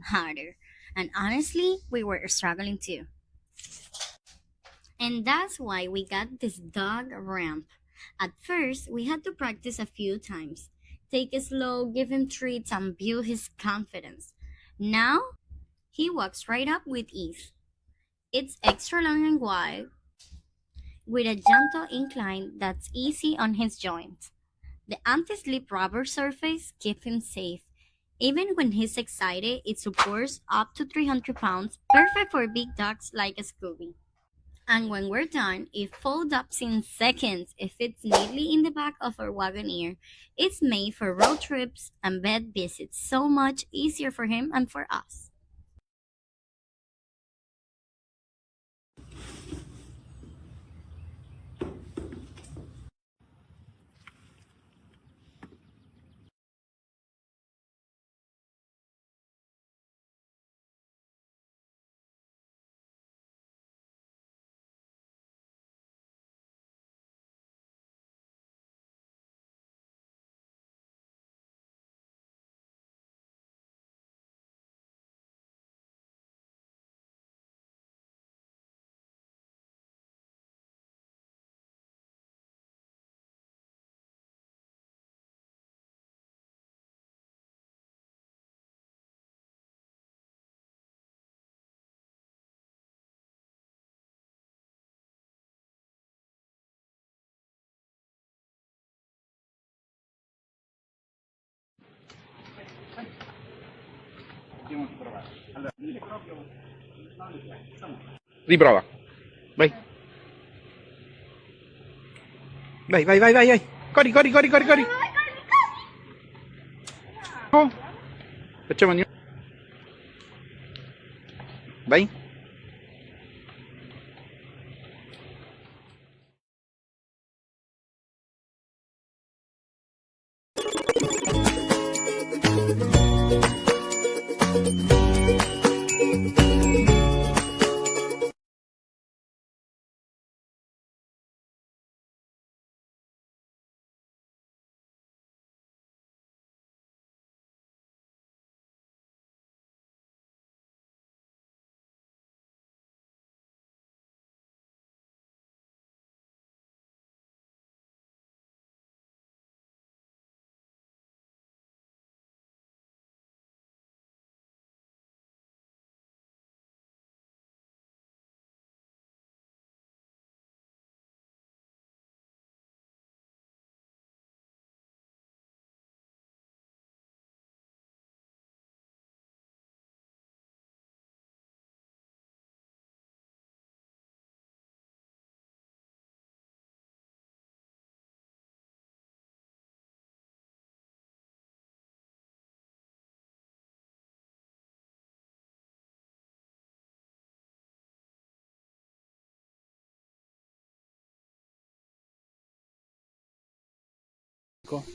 harder. And honestly, we were struggling too. And that's why we got this dog ramp. At first, we had to practice a few times. Take it slow, give him treats, and build his confidence. Now, he walks right up with ease. It's extra long and wide, with a gentle incline that's easy on his joints. The anti-slip rubber surface keeps him safe. Even when he's excited, it supports up to 300 pounds, perfect for big dogs like a Scooby. And when we're done, it folds up in seconds. It fits neatly in the back of our Wagoneer. It's made for road trips and vet visits, so much easier for him and for us. Riprova. Vai. Vai, vai, vai, vai, vai. Corri, corri, corri, corri, corri. Oh. Facciamo ogni... Vai.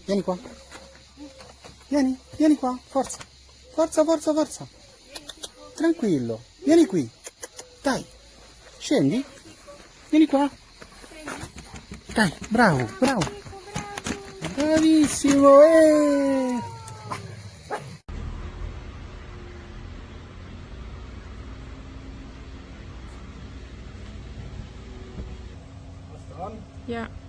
Vieni qua. Vieni, vieni qua. Forza. Forza, forza, forza. Tranquillo. Vieni qui. Dai. Scendi. Vieni qua. Dai, bravo, bravo. Bravissimo. Ja.